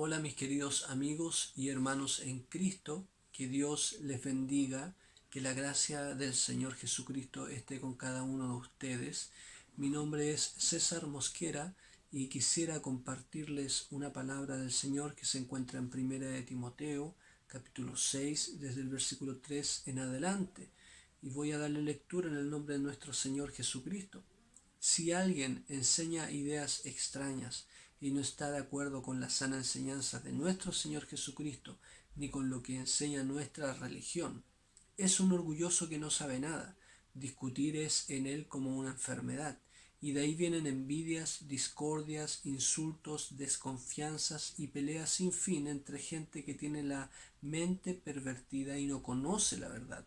Hola mis queridos amigos y hermanos en Cristo, que Dios les bendiga, que la gracia del Señor Jesucristo esté con cada uno de ustedes. Mi nombre es César Mosquera y quisiera compartirles una palabra del Señor que se encuentra en Primera de Timoteo, capítulo 6, desde el versículo 3 en adelante. Y voy a darle lectura en el nombre de nuestro Señor Jesucristo. Si alguien enseña ideas extrañas y no está de acuerdo con la sana enseñanza de nuestro Señor Jesucristo, ni con lo que enseña nuestra religión, es un orgulloso que no sabe nada. Discutir es en él como una enfermedad, y de ahí vienen envidias, discordias, insultos, desconfianzas y peleas sin fin entre gente que tiene la mente pervertida y no conoce la verdad,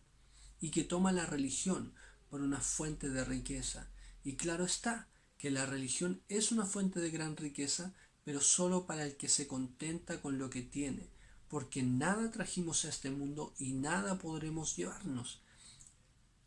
y que toma la religión por una fuente de riqueza. Y claro está que la religión es una fuente de gran riqueza, pero solo para el que se contenta con lo que tiene, porque nada trajimos a este mundo y nada podremos llevarnos.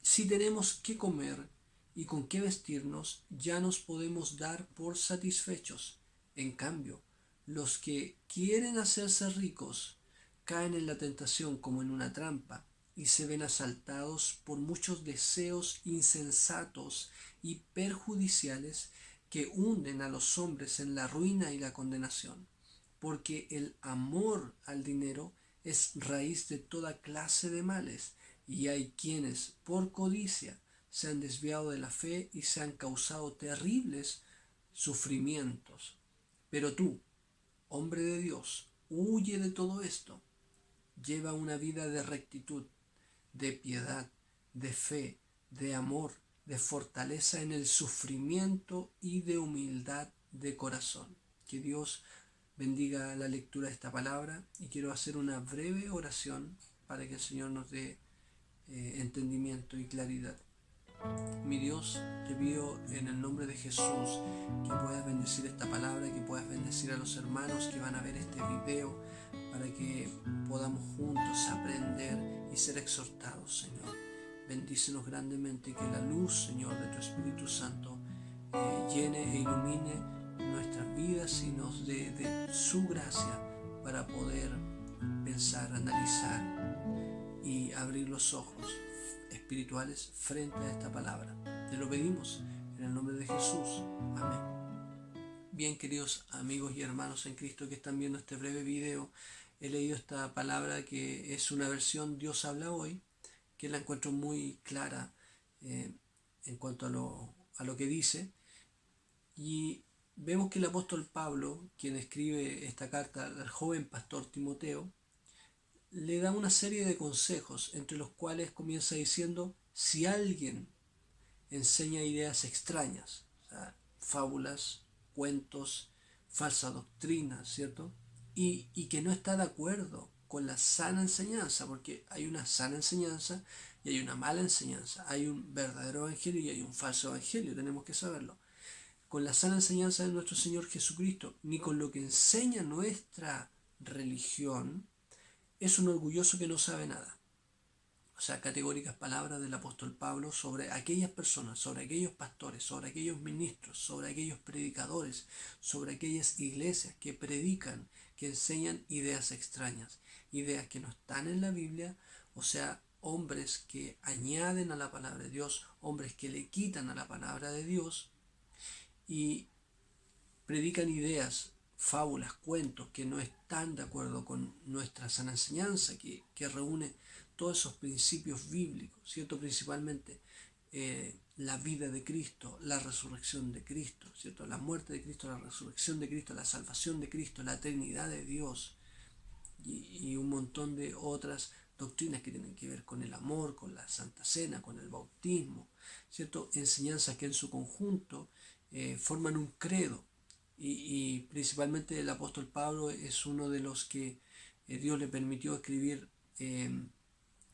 Si tenemos qué comer y con qué vestirnos, ya nos podemos dar por satisfechos. En cambio, los que quieren hacerse ricos caen en la tentación como en una trampa y se ven asaltados por muchos deseos insensatos y perjudiciales que hunden a los hombres en la ruina y la condenación, porque el amor al dinero es raíz de toda clase de males, y hay quienes, por codicia, se han desviado de la fe y se han causado terribles sufrimientos. Pero tú, hombre de Dios, huye de todo esto. Lleva una vida de rectitud, de piedad, de fe, de amor, de fortaleza en el sufrimiento y de humildad de corazón. Que Dios bendiga la lectura de esta palabra, y quiero hacer una breve oración para que el Señor nos dé entendimiento y claridad. Mi Dios, te pido en el nombre de Jesús que puedas bendecir esta palabra, que puedas bendecir a los hermanos que van a ver este video, para que podamos juntos aprender y ser exhortados, Señor. Bendícenos grandemente y que la luz, Señor, de tu Espíritu Santo llene e ilumine nuestras vidas y nos dé de su gracia para poder pensar, analizar y abrir los ojos espirituales frente a esta palabra. Te lo pedimos en el nombre de Jesús. Amén. Bien, queridos amigos y hermanos en Cristo que están viendo este breve video, he leído esta palabra que es una versión Dios habla hoy, que la encuentro muy clara eh, en cuanto a lo que dice. Y vemos que el apóstol Pablo, quien escribe esta carta al joven pastor Timoteo, le da una serie de consejos, entre los cuales comienza diciendo: si alguien enseña ideas extrañas, o sea, fábulas, cuentos, falsa doctrina, ¿cierto? Y que no está de acuerdo con la sana enseñanza, porque hay una sana enseñanza y hay una mala enseñanza, hay un verdadero evangelio y hay un falso evangelio, tenemos que saberlo. Con la sana enseñanza de nuestro Señor Jesucristo, ni con lo que enseña nuestra religión, es un orgulloso que no sabe nada. O sea, categóricas palabras del apóstol Pablo sobre aquellas personas, sobre aquellos pastores, sobre aquellos ministros, sobre aquellos predicadores, sobre aquellas iglesias que predican, que enseñan ideas extrañas, ideas que no están en la Biblia, o sea, hombres que añaden a la palabra de Dios, hombres que le quitan a la palabra de Dios y predican ideas, fábulas, cuentos que no están de acuerdo con nuestra sana enseñanza, que reúne todos esos principios bíblicos, ¿cierto? Principalmente la vida de Cristo, la resurrección de Cristo, ¿cierto? La muerte de Cristo, la resurrección de Cristo, la salvación de Cristo, la Trinidad de Dios y un montón de otras doctrinas que tienen que ver con el amor, con la Santa Cena, con el bautismo, ¿cierto? Enseñanzas que en su conjunto forman un credo, y principalmente el apóstol Pablo es uno de los que Dios le permitió escribir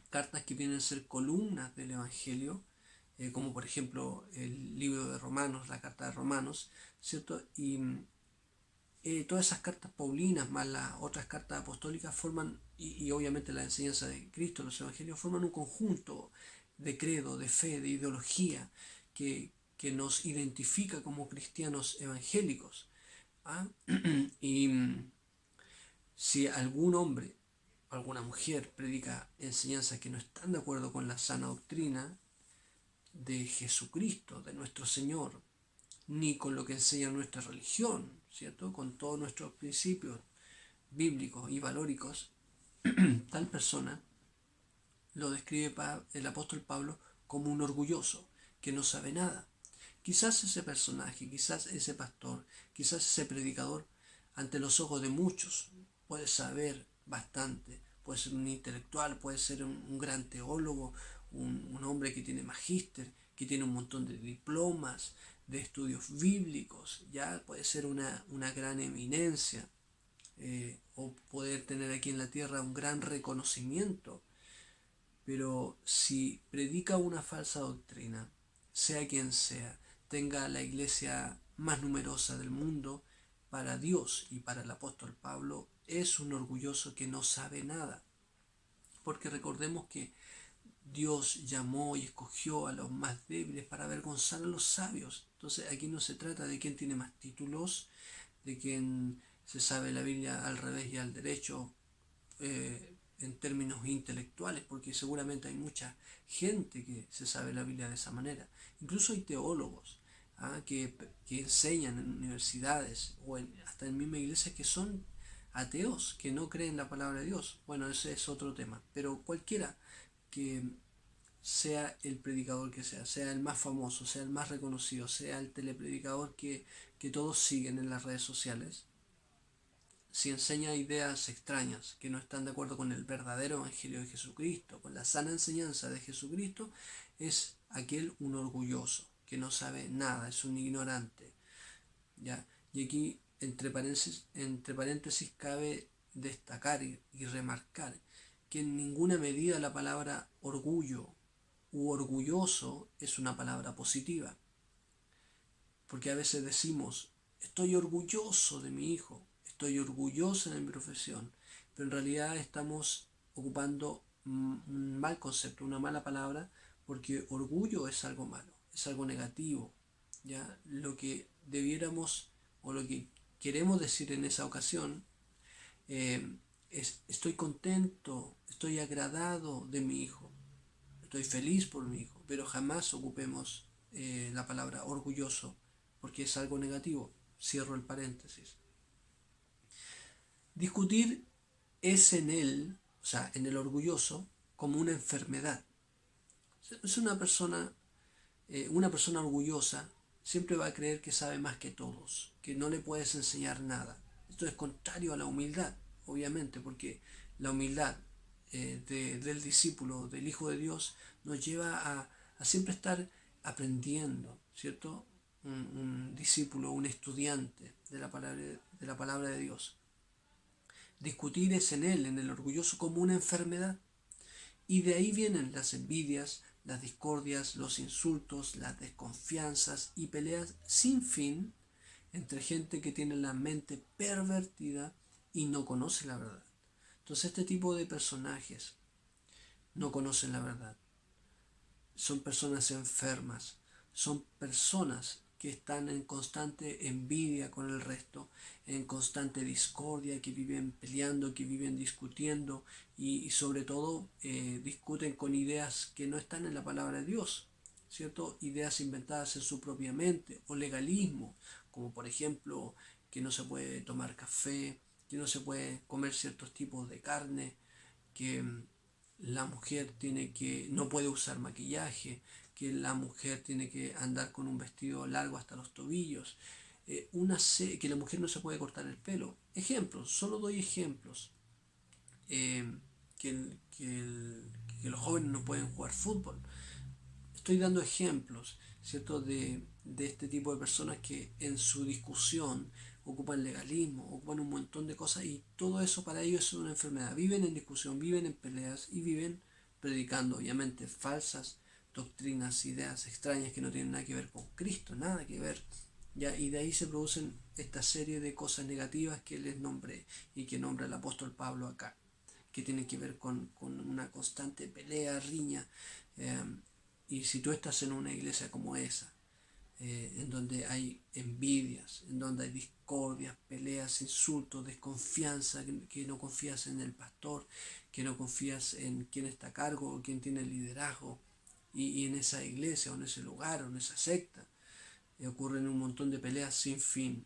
cartas que vienen a ser columnas del Evangelio, como por ejemplo el libro de Romanos, la carta de Romanos, ¿cierto? Y todas esas cartas paulinas más las otras cartas apostólicas forman, y obviamente la enseñanza de Cristo, los evangelios, forman un conjunto de credo, de fe, de ideología que nos identifica como cristianos evangélicos. ¿Ah? Y Si algún hombre o alguna mujer predica enseñanzas que no están de acuerdo con la sana doctrina de Jesucristo, de nuestro Señor, ni con lo que enseña nuestra religión, ¿cierto? Con todos nuestros principios bíblicos y valóricos, tal persona lo describe el apóstol Pablo como un orgulloso, que no sabe nada. Quizás ese personaje, quizás ese pastor, quizás ese predicador, ante los ojos de muchos, puede saber bastante, puede ser un intelectual, puede ser un gran teólogo, un hombre que tiene magíster, que tiene un montón de diplomas, de estudios bíblicos, ya puede ser una gran eminencia, o poder tener aquí en la tierra un gran reconocimiento. Pero si predica una falsa doctrina, sea quien sea, tenga la iglesia más numerosa del mundo, para Dios y para el apóstol Pablo es un orgulloso que no sabe nada. Porque recordemos que Dios llamó y escogió a los más débiles para avergonzar a los sabios. Entonces aquí no se trata de quién tiene más títulos, de quién se sabe la Biblia al revés y al derecho, en términos intelectuales, porque seguramente hay mucha gente que se sabe la Biblia de esa manera. Incluso hay teólogos, que enseñan en universidades o hasta en misma iglesia, que son ateos, que no creen la palabra de Dios. Bueno, ese es otro tema, pero cualquiera que sea el predicador que sea el más famoso, sea el más reconocido, sea el telepredicador que todos siguen en las redes sociales, si enseña ideas extrañas que no están de acuerdo con el verdadero evangelio de Jesucristo, con la sana enseñanza de Jesucristo, es aquel un orgulloso, que no sabe nada, es un ignorante. ¿Ya? Y aquí, entre paréntesis cabe destacar y remarcar que en ninguna medida la palabra orgullo u orgulloso es una palabra positiva. Porque a veces decimos, estoy orgulloso de mi hijo, estoy orgulloso de mi profesión, pero en realidad estamos ocupando un mal concepto, una mala palabra, porque orgullo es algo malo, es algo negativo. ¿Ya? Lo que debiéramos o lo que queremos decir en esa ocasión, es estoy contento, estoy agradado de mi hijo, estoy feliz por mi hijo, pero jamás ocupemos la palabra orgulloso, porque es algo negativo. Cierro el paréntesis. Discutir es en él, o sea, en el orgulloso, como una enfermedad. Es una persona orgullosa siempre va a creer que sabe más que todos, que no le puedes enseñar nada. Esto es contrario a la humildad, obviamente, porque la humildad del discípulo, del Hijo de Dios, nos lleva a siempre estar aprendiendo, ¿cierto? Un discípulo, un estudiante de la palabra de Dios. Discutir es en él, en el orgulloso, como una enfermedad. Y de ahí vienen las envidias, las discordias, los insultos, las desconfianzas y peleas sin fin entre gente que tiene la mente pervertida y no conoce la verdad. Entonces este tipo de personajes no conocen la verdad. Son personas enfermas, son personas que están en constante envidia con el resto, en constante discordia, que viven peleando, que viven discutiendo y sobre todo discuten con ideas que no están en la palabra de Dios, ¿cierto? Ideas inventadas en su propia mente o legalismo, como por ejemplo que no se puede tomar café, que no se puede comer ciertos tipos de carne, que la mujer no puede usar maquillaje, que la mujer tiene que andar con un vestido largo hasta los tobillos, que la mujer no se puede cortar el pelo. Ejemplos, solo doy ejemplos. Eh, que los jóvenes no pueden jugar fútbol. Estoy dando ejemplos, ¿cierto? De este tipo de personas que en su discusión ocupan legalismo, ocupan un montón de cosas y todo eso para ellos es una enfermedad. Viven en discusión, viven en peleas y viven predicando, obviamente, falsas doctrinas, ideas extrañas que no tienen nada que ver con Cristo, nada que ver. ¿Ya? Y de ahí se producen esta serie de cosas negativas que les nombré y que nombra el apóstol Pablo acá, que tienen que ver con una constante pelea, riña. Y si tú estás en una iglesia como esa, en donde hay envidias, en donde hay discordias, peleas, insultos, desconfianza, que no confías en el pastor, que no confías en quien está a cargo o quien tiene el liderazgo, y en esa iglesia o en ese lugar o en esa secta ocurren un montón de peleas sin fin.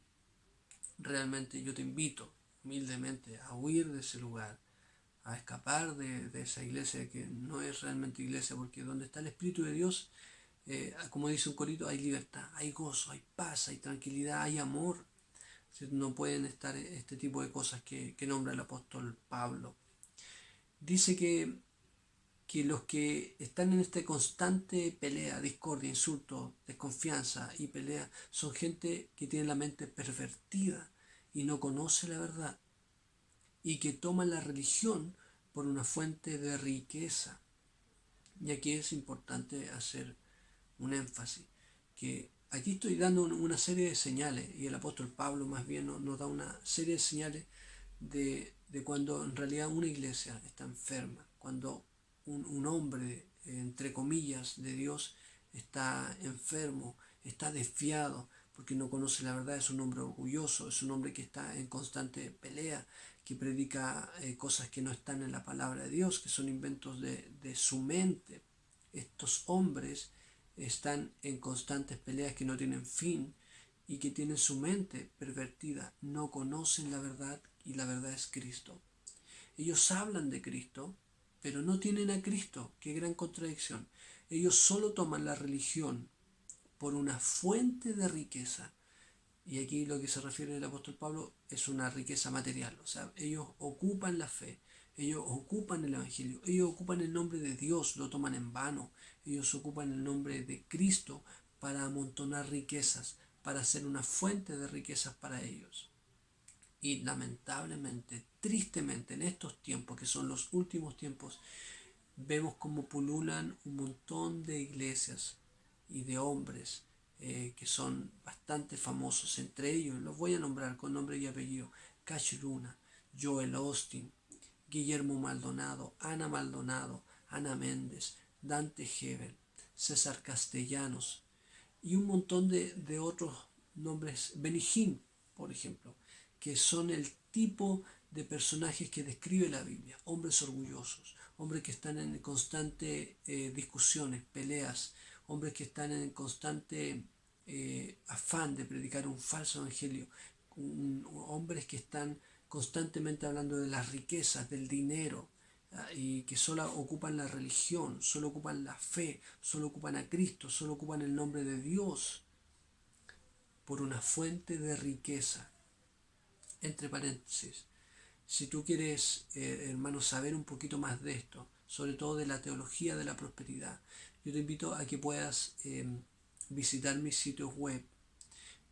Realmente yo te invito humildemente a huir de ese lugar, a escapar de esa iglesia que no es realmente iglesia, porque donde está el Espíritu de Dios, como dice un corito, hay libertad, hay gozo, hay paz, hay tranquilidad, hay amor. No pueden estar este tipo de cosas que nombra el apóstol Pablo. Dice que los que están en esta constante pelea, discordia, insulto, desconfianza y pelea, son gente que tiene la mente pervertida y no conoce la verdad, y que toman la religión por una fuente de riqueza. Y aquí es importante hacer un énfasis, que aquí estoy dando una serie de señales, y el apóstol Pablo más bien nos da una serie de señales de cuando en realidad una iglesia está enferma, cuando un hombre, entre comillas, de Dios está enfermo, está desviado, porque no conoce la verdad, es un hombre orgulloso, es un hombre que está en constante pelea, que predica cosas que no están en la palabra de Dios, que son inventos de su mente. Estos hombres están en constantes peleas que no tienen fin y que tienen su mente pervertida, no conocen la verdad, y la verdad es Cristo. Ellos hablan de Cristo, pero no tienen a Cristo. Qué gran contradicción. Ellos solo toman la religión por una fuente de riqueza. Y aquí lo que se refiere el apóstol Pablo es una riqueza material. O sea, ellos ocupan la fe, ellos ocupan el Evangelio, ellos ocupan el nombre de Dios, lo toman en vano. Ellos ocupan el nombre de Cristo para amontonar riquezas, para ser una fuente de riquezas para ellos. Y lamentablemente, tristemente, en estos tiempos, que son los últimos tiempos, vemos como pululan un montón de iglesias y de hombres que son bastante famosos. Entre ellos, los voy a nombrar con nombre y apellido: Cash Luna, Joel Austin, Guillermo Maldonado, Ana Méndez, Dante Gebel, César Castellanos y un montón de otros nombres. Benny Hinn, por ejemplo, que son el tipo de personajes que describe la Biblia: hombres orgullosos, hombres que están en constante discusiones, peleas, hombres que están en constante afán de predicar un falso evangelio, hombres que están constantemente hablando de las riquezas, del dinero, y que solo ocupan la religión, solo ocupan la fe, solo ocupan a Cristo, solo ocupan el nombre de Dios por una fuente de riqueza. Entre paréntesis, si tú quieres, hermano, saber un poquito más de esto, sobre todo de la teología de la prosperidad, yo te invito a que puedas visitar mis sitios web,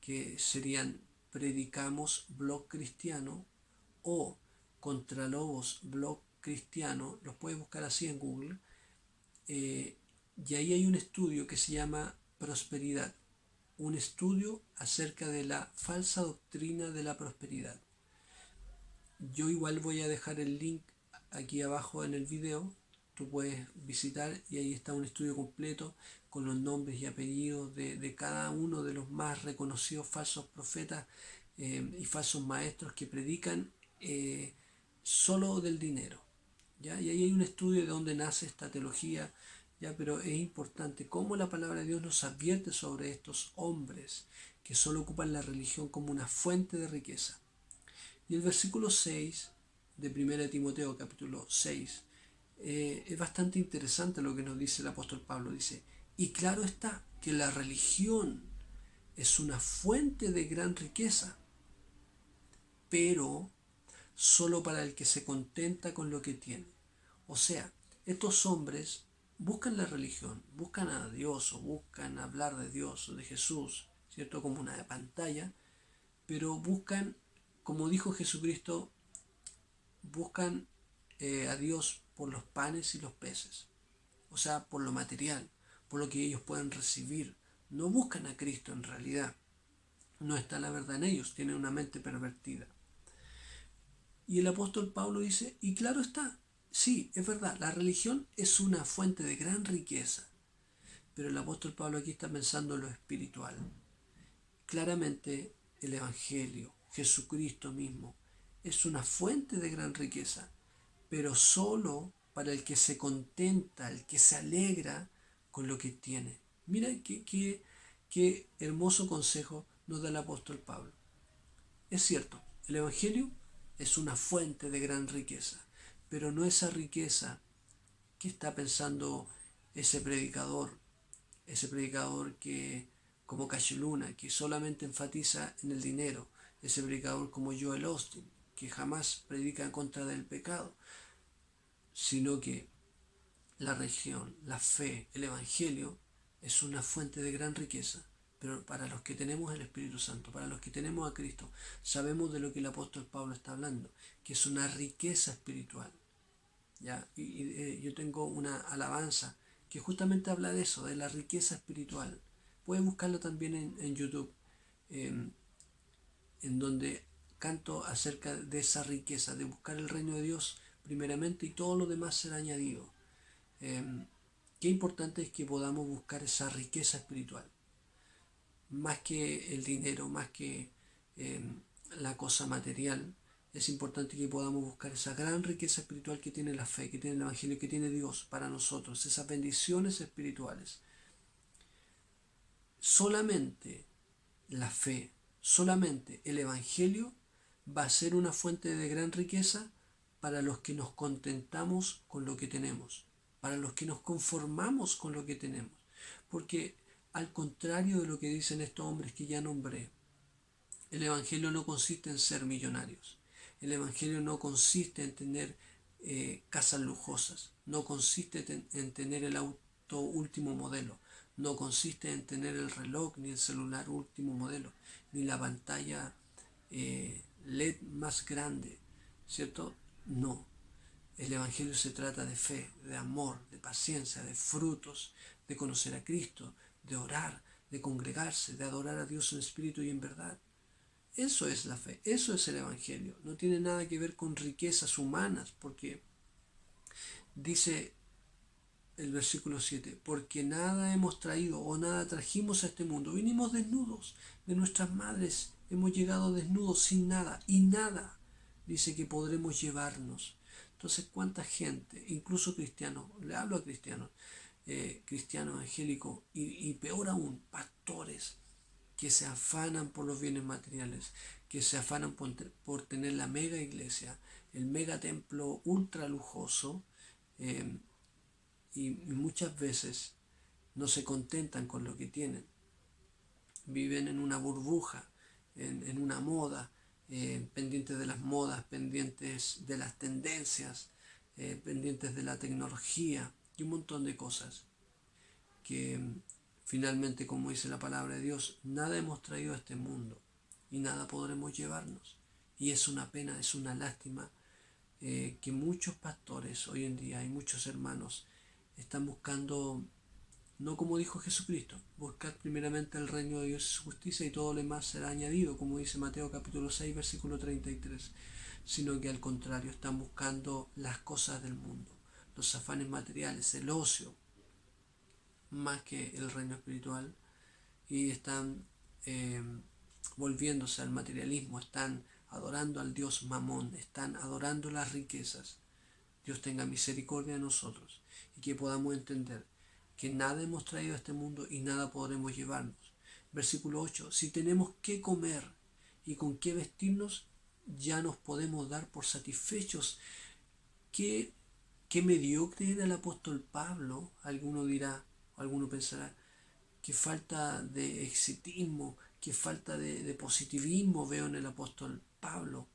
que serían Predicamos Blog Cristiano o Contralobos Blog Cristiano. Los puedes buscar así en Google. Y ahí hay un estudio que se llama Prosperidad, un estudio acerca de la falsa doctrina de la prosperidad. Yo igual voy a dejar el link aquí abajo en el video. Tú puedes visitar y ahí está un estudio completo con los nombres y apellidos de cada uno de los más reconocidos falsos profetas y falsos maestros que predican solo del dinero, ¿ya? Y ahí hay un estudio de dónde nace esta teología, ¿ya? Pero es importante cómo la palabra de Dios nos advierte sobre estos hombres que solo ocupan la religión como una fuente de riqueza. Y el versículo 6 de 1 Timoteo capítulo 6 es bastante interesante lo que nos dice el apóstol Pablo. Dice: y claro está que la religión es una fuente de gran riqueza, pero solo para el que se contenta con lo que tiene. O sea, estos hombres buscan la religión, buscan a Dios o buscan hablar de Dios o de Jesús, ¿cierto? Como una pantalla, pero buscan, como dijo Jesucristo, buscan a Dios por los panes y los peces, o sea, por lo material, por lo que ellos pueden recibir. No buscan a Cristo en realidad. No está la verdad en ellos, tienen una mente pervertida. Y el apóstol Pablo dice: y claro está, sí, es verdad, la religión es una fuente de gran riqueza, pero el apóstol Pablo aquí está pensando en lo espiritual. Claramente el Evangelio, Jesucristo mismo, es una fuente de gran riqueza, pero solo para el que se contenta, el que se alegra con lo que tiene. Mira qué hermoso consejo nos da el apóstol Pablo. Es cierto, el Evangelio es una fuente de gran riqueza, pero no esa riqueza que está pensando ese predicador que, como Cachiluna, que solamente enfatiza en el dinero, ese predicador como Joel Austin, que jamás predica en contra del pecado, sino que la religión, la fe, el Evangelio es una fuente de gran riqueza. Pero para los que tenemos el Espíritu Santo, para los que tenemos a Cristo, sabemos de lo que el apóstol Pablo está hablando, que es una riqueza espiritual. ¿Ya? Yo tengo una alabanza que justamente habla de eso, de la riqueza espiritual. Puedes buscarlo también en YouTube, en donde canto acerca de esa riqueza, de buscar el reino de Dios primeramente y todo lo demás será añadido. Qué importante es que podamos buscar esa riqueza espiritual, más que el dinero, más que la cosa material. Es importante que podamos buscar esa gran riqueza espiritual que tiene la fe, que tiene el Evangelio, que tiene Dios para nosotros, esas bendiciones espirituales. Solamente la fe, solamente el Evangelio va a ser una fuente de gran riqueza para los que nos contentamos con lo que tenemos, para los que nos conformamos con lo que tenemos. Porque al contrario de lo que dicen estos hombres que ya nombré, el Evangelio no consiste en ser millonarios. El Evangelio no consiste en tener casas lujosas. No consiste en tener el auto último modelo. No consiste en tener el reloj, ni el celular último modelo, ni la pantalla LED más grande, ¿cierto? No. El Evangelio se trata de fe, de amor, de paciencia, de frutos, de conocer a Cristo, de orar, de congregarse, de adorar a Dios en espíritu y en verdad. Eso es la fe, eso es el Evangelio. No tiene nada que ver con riquezas humanas, porque dice el versículo 7, porque nada hemos traído o nada trajimos a este mundo. Vinimos desnudos de nuestras madres, hemos llegado desnudos sin nada y nada dice que podremos llevarnos. Entonces, ¿cuánta gente, incluso cristianos, le hablo a cristianos, cristianos evangélicos y peor aún, pastores, que se afanan por los bienes materiales, que se afanan por tener la mega iglesia, el mega templo ultra lujoso, y muchas veces no se contentan con lo que tienen. Viven en una burbuja, en una moda, pendientes de las modas, pendientes de las tendencias, pendientes de la tecnología y un montón de cosas que finalmente, como dice la palabra de Dios, nada hemos traído a este mundo y nada podremos llevarnos. Y es una pena, es una lástima que muchos pastores hoy en día y muchos hermanos están buscando, no como dijo Jesucristo, buscar primeramente el reino de Dios y su justicia y todo lo demás será añadido, como dice Mateo capítulo 6, versículo 33, sino que al contrario están buscando las cosas del mundo, los afanes materiales, el ocio, más que el reino espiritual, y están volviéndose al materialismo, están adorando al Dios Mamón, están adorando las riquezas. Dios tenga misericordia de nosotros y que podamos entender que nada hemos traído a este mundo y nada podremos llevarnos. Versículo 8, si tenemos que comer y con qué vestirnos, ya nos podemos dar por satisfechos. Qué mediocre era el apóstol Pablo, alguno dirá, alguno pensará, qué falta de exitismo, qué falta de positivismo veo en el apóstol Pablo.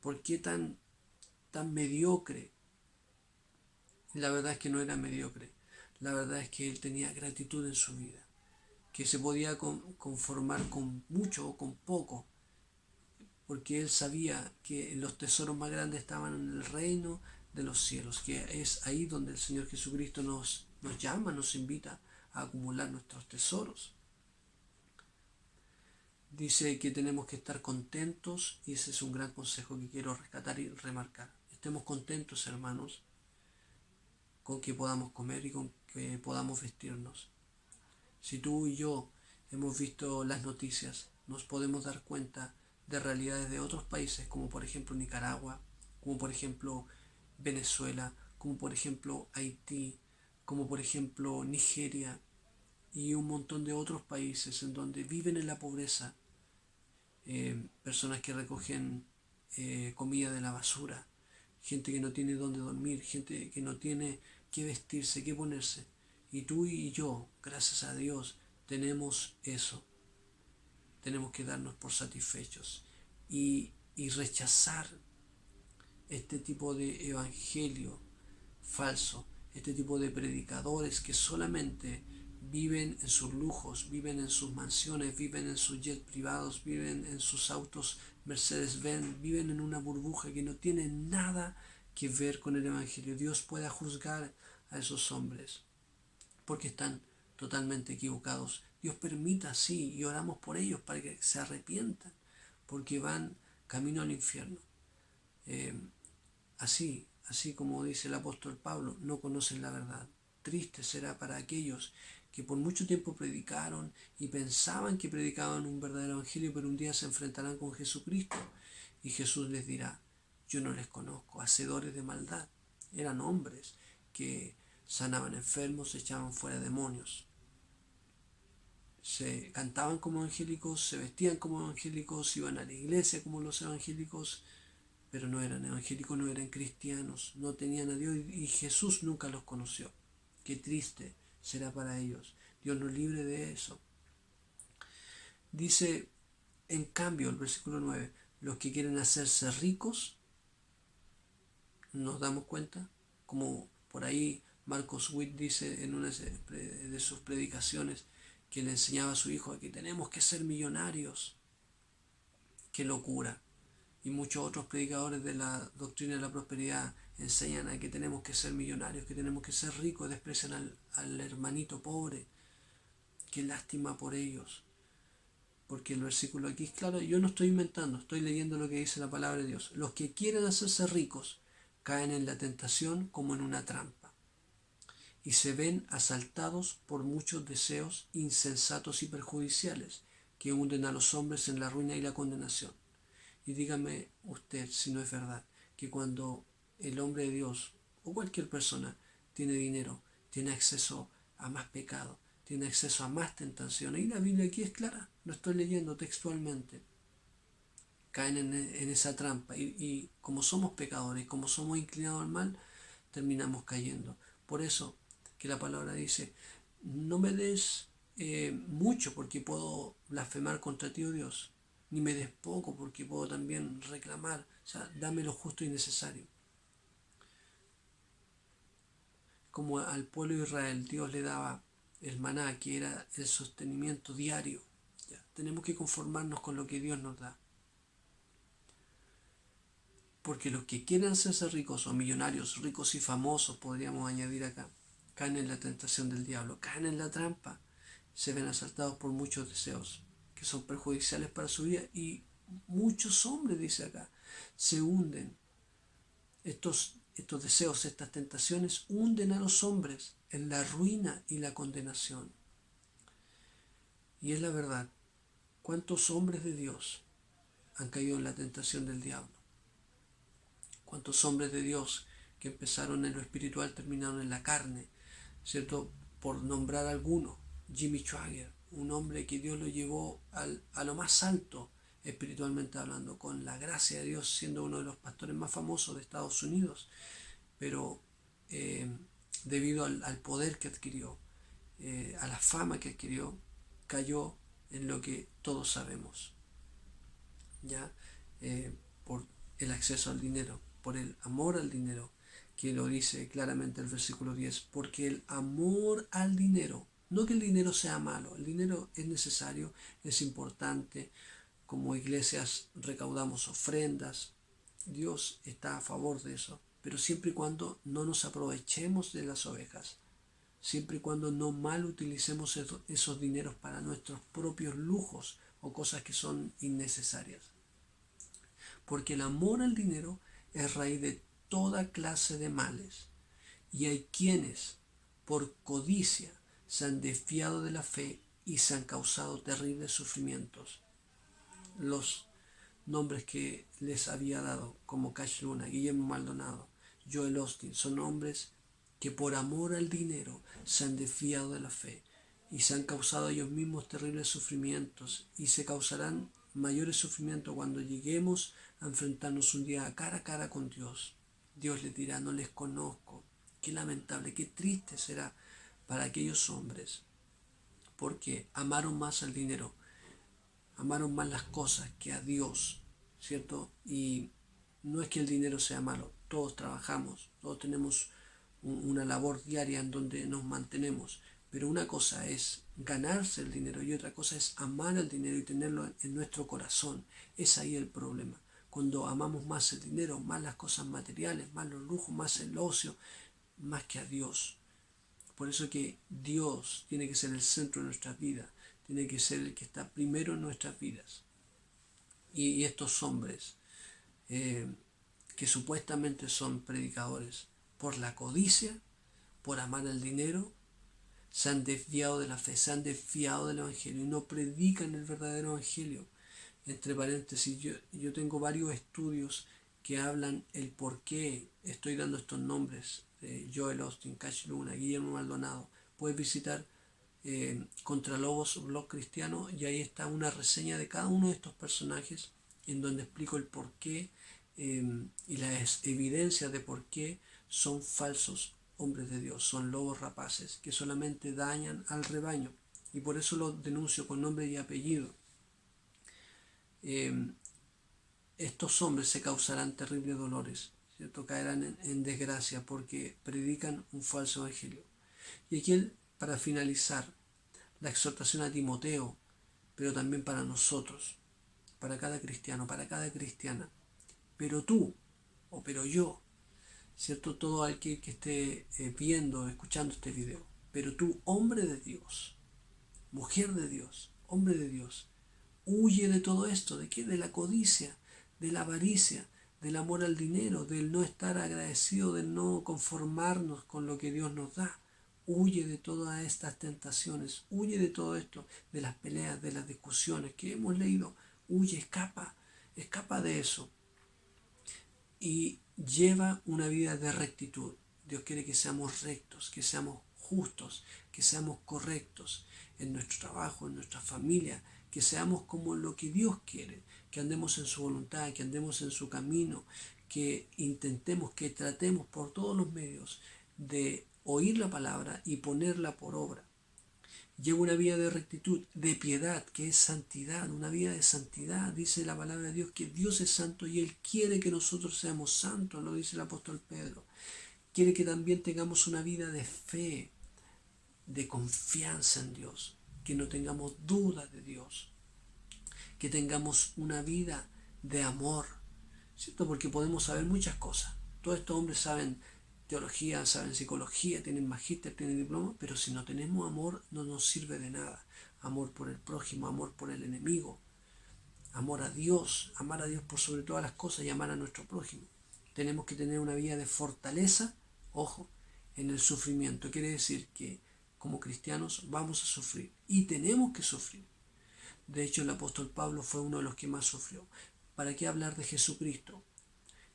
¿Por qué tan mediocre? La verdad es que no era mediocre. La verdad es que él tenía gratitud en su vida, que se podía conformar con mucho o con poco, porque él sabía que los tesoros más grandes estaban en el reino de los cielos, que es ahí donde el Señor Jesucristo nos llama, nos invita a acumular nuestros tesoros. Dice que tenemos que estar contentos y ese es un gran consejo que quiero rescatar y remarcar. Estemos contentos, hermanos, con que podamos comer y con que podamos vestirnos. Si tú y yo hemos visto las noticias, nos podemos dar cuenta de realidades de otros países, como por ejemplo Nicaragua, como por ejemplo Venezuela, como por ejemplo Haití, como por ejemplo Nigeria y un montón de otros países en donde viven en la pobreza, personas que recogen comida de la basura, gente que no tiene dónde dormir, gente que no tiene qué vestirse, qué ponerse. Y tú y yo, gracias a Dios, tenemos eso. Tenemos que darnos por satisfechos y rechazar este tipo de evangelio falso, este tipo de predicadores que solamente viven en sus lujos, viven en sus mansiones, viven en sus jets privados, viven en sus autos Mercedes-Benz, viven en una burbuja que no tiene nada que ver con el evangelio. Dios pueda juzgar a esos hombres porque están totalmente equivocados. Dios permita, sí, y oramos por ellos para que se arrepientan, porque van camino al infierno. Así como dice el apóstol Pablo, no conocen la verdad. Triste será para aquellos que por mucho tiempo predicaron y pensaban que predicaban un verdadero evangelio, pero un día se enfrentarán con Jesucristo y Jesús les dirá: yo no les conozco, hacedores de maldad. Eran hombres que sanaban enfermos, echaban fuera demonios. Se cantaban como evangélicos, se vestían como evangélicos, iban a la iglesia como los evangélicos, pero no eran evangélicos, no eran cristianos, no tenían a Dios y Jesús nunca los conoció. Qué triste será para ellos. Dios nos libre de eso. Dice, en cambio, el versículo 9, los que quieren hacerse ricos, nos damos cuenta, como por ahí Marcos Witt dice en una de sus predicaciones, que le enseñaba a su hijo a que tenemos que ser millonarios. Qué locura. Y muchos otros predicadores de la doctrina de la prosperidad enseñan a que tenemos que ser millonarios, que tenemos que ser ricos, desprecian al hermanito pobre. Qué lástima por ellos. Porque el versículo aquí es claro, yo no estoy inventando, estoy leyendo lo que dice la palabra de Dios. Los que quieren hacerse ricos caen en la tentación como en una trampa y se ven asaltados por muchos deseos insensatos y perjudiciales que hunden a los hombres en la ruina y la condenación. Y dígame usted si no es verdad que cuando el hombre de Dios o cualquier persona tiene dinero, tiene acceso a más pecado, tiene acceso a más tentaciones. Y la Biblia aquí es clara, lo estoy leyendo textualmente. Caen en esa trampa y como somos pecadores, como somos inclinados al mal, terminamos cayendo. Por eso que la palabra dice, no me des mucho porque puedo blasfemar contra ti, oh Dios, ni me des poco porque puedo también reclamar. O sea, dame lo justo y necesario. Como al pueblo de Israel Dios le daba el maná, que era el sostenimiento diario. Ya, tenemos que conformarnos con lo que Dios nos da. Porque los que quieren hacerse ricos o millonarios, ricos y famosos, podríamos añadir acá, caen en la tentación del diablo, caen en la trampa, se ven asaltados por muchos deseos que son perjudiciales para su vida y muchos hombres, dice acá, se hunden. Estos deseos, estas tentaciones hunden a los hombres en la ruina y la condenación. Y es la verdad, ¿cuántos hombres de Dios han caído en la tentación del diablo? ¿Cuántos hombres de Dios que empezaron en lo espiritual terminaron en la carne? ¿Cierto? Por nombrar alguno, Jimmy Swaggart, un hombre que Dios lo llevó a lo más alto espiritualmente hablando, con la gracia de Dios, siendo uno de los pastores más famosos de Estados Unidos, pero debido al poder que adquirió, a la fama que adquirió, cayó en lo que todos sabemos, ¿ya? Por el acceso al dinero, por el amor al dinero, que lo dice claramente el versículo 10, porque el amor al dinero, no que el dinero sea malo, el dinero es necesario, es importante, como iglesias recaudamos ofrendas, Dios está a favor de eso, pero siempre y cuando no nos aprovechemos de las ovejas, siempre y cuando no mal utilicemos esos dineros para nuestros propios lujos o cosas que son innecesarias. Porque el amor al dinero es raíz de toda clase de males. Y hay quienes, por codicia se han desviado de la fe y se han causado terribles sufrimientos. Los nombres que les había dado, como Cash Luna, Guillermo Maldonado, Joel Austin, son hombres que por amor al dinero se han desviado de la fe y se han causado ellos mismos terribles sufrimientos y se causarán mayores sufrimientos cuando lleguemos a enfrentarnos un día cara a cara con Dios. Dios les dirá: no les conozco. Qué lamentable, qué triste será para aquellos hombres, porque amaron más al dinero, amaron más las cosas que a Dios, ¿cierto? Y no es que el dinero sea malo, todos trabajamos, todos tenemos una labor diaria en donde nos mantenemos, pero una cosa es ganarse el dinero y otra cosa es amar el dinero y tenerlo en nuestro corazón. Es ahí el problema. Cuando amamos más el dinero, más las cosas materiales, más los lujos, más el ocio, más que a Dios. Por eso que Dios tiene que ser el centro de nuestras vidas, tiene que ser el que está primero en nuestras vidas. Y estos hombres que supuestamente son predicadores, por la codicia, por amar el dinero, se han desviado de la fe, se han desviado del Evangelio y no predican el verdadero Evangelio. Entre paréntesis, yo tengo varios estudios que hablan el por qué estoy dando estos nombres: Joel Austin, Cash Luna, Guillermo Maldonado. Puedes visitar Contralobos Blog Cristiano y ahí está una reseña de cada uno de estos personajes en donde explico el por qué y las evidencias de por qué son falsos hombres de Dios, son lobos rapaces que solamente dañan al rebaño, y por eso los denuncio con nombre y apellido. Estos hombres se causarán terribles dolores, ¿cierto? Caerán en desgracia porque predican un falso evangelio. Y aquí, para finalizar, la exhortación a Timoteo, pero también para nosotros, para cada cristiano, para cada cristiana. Pero tú, o pero yo, ¿cierto? Todo aquel que esté viendo, escuchando este video. Pero tú, hombre de Dios, mujer de Dios, hombre de Dios, huye de todo esto. ¿De qué? De la codicia, de la avaricia, del amor al dinero, del no estar agradecido, del no conformarnos con lo que Dios nos da. Huye de todas estas tentaciones, huye de todo esto, de las peleas, de las discusiones que hemos leído. Huye, escapa de eso. Y lleva una vida de rectitud. Dios quiere que seamos rectos, que seamos justos, que seamos correctos en nuestro trabajo, en nuestra familia, que seamos como lo que Dios quiere, que andemos en su voluntad, que andemos en su camino, que intentemos, que tratemos por todos los medios de oír la palabra y ponerla por obra. Lleva una vida de rectitud, de piedad, que es santidad, una vida de santidad. Dice la palabra de Dios que Dios es santo y Él quiere que nosotros seamos santos, lo dice el apóstol Pedro. Quiere que también tengamos una vida de fe, de confianza en Dios, que no tengamos dudas de Dios, que tengamos una vida de amor, ¿cierto? Porque podemos saber muchas cosas. Todos estos hombres saben teología, saben psicología, tienen magíster, tienen diploma, pero si no tenemos amor no nos sirve de nada. Amor por el prójimo, amor por el enemigo, amor a Dios, amar a Dios por sobre todas las cosas y amar a nuestro prójimo. Tenemos que tener una vida de fortaleza, ojo, en el sufrimiento. Quiere decir que como cristianos vamos a sufrir y tenemos que sufrir. De hecho, el apóstol Pablo fue uno de los que más sufrió. ¿Para qué hablar de Jesucristo?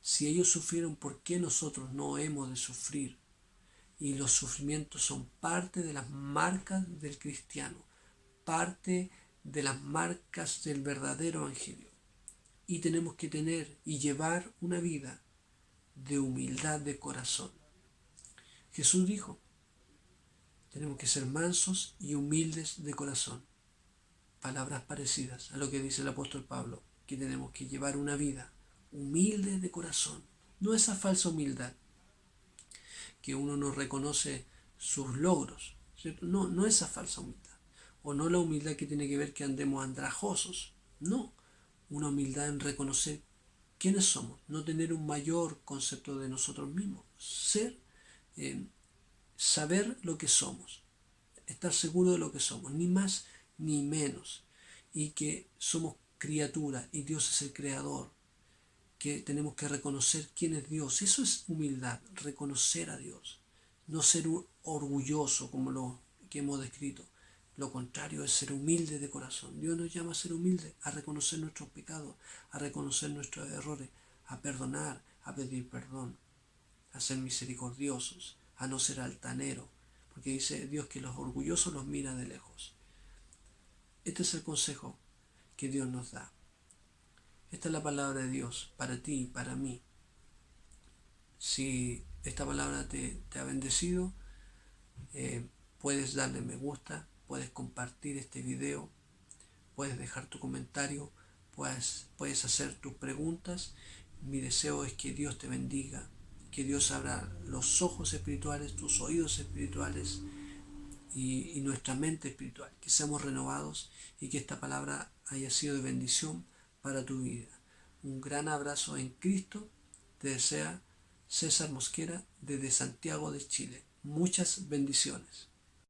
Si ellos sufrieron, ¿por qué nosotros no hemos de sufrir? Y los sufrimientos son parte de las marcas del cristiano, parte de las marcas del verdadero evangelio. Y tenemos que tener y llevar una vida de humildad de corazón. Jesús dijo, tenemos que ser mansos y humildes de corazón. Palabras parecidas a lo que dice el apóstol Pablo, que tenemos que llevar una vida humilde de corazón. No esa falsa humildad, que uno no reconoce sus logros, ¿cierto? No esa falsa humildad. O no la humildad que tiene que ver que andemos andrajosos. No, una humildad en reconocer quiénes somos, no tener un mayor concepto de nosotros mismos. Saber lo que somos, estar seguro de lo que somos, ni más ni menos. Y que somos criaturas y Dios es el creador, que tenemos que reconocer quién es Dios. Eso es humildad, reconocer a Dios, No ser orgulloso como lo que hemos descrito. Lo contrario es ser humilde de corazón. Dios nos llama a ser humildes, a reconocer nuestros pecados, a reconocer nuestros errores, a perdonar, a pedir perdón, a ser misericordiosos, a no ser altaneros, porque dice Dios que los orgullosos los mira de lejos. Este es el consejo que Dios nos da. Esta es la palabra de Dios para ti y para mí. Si esta palabra te ha bendecido, puedes darle me gusta, puedes compartir este video, puedes dejar tu comentario, puedes hacer tus preguntas. Mi deseo es que Dios te bendiga, que Dios abra los ojos espirituales, tus oídos espirituales y nuestra mente espiritual, que seamos renovados y que esta palabra haya sido de bendición para tu vida. Un gran abrazo en Cristo te desea César Mosquera desde Santiago de Chile. Muchas bendiciones.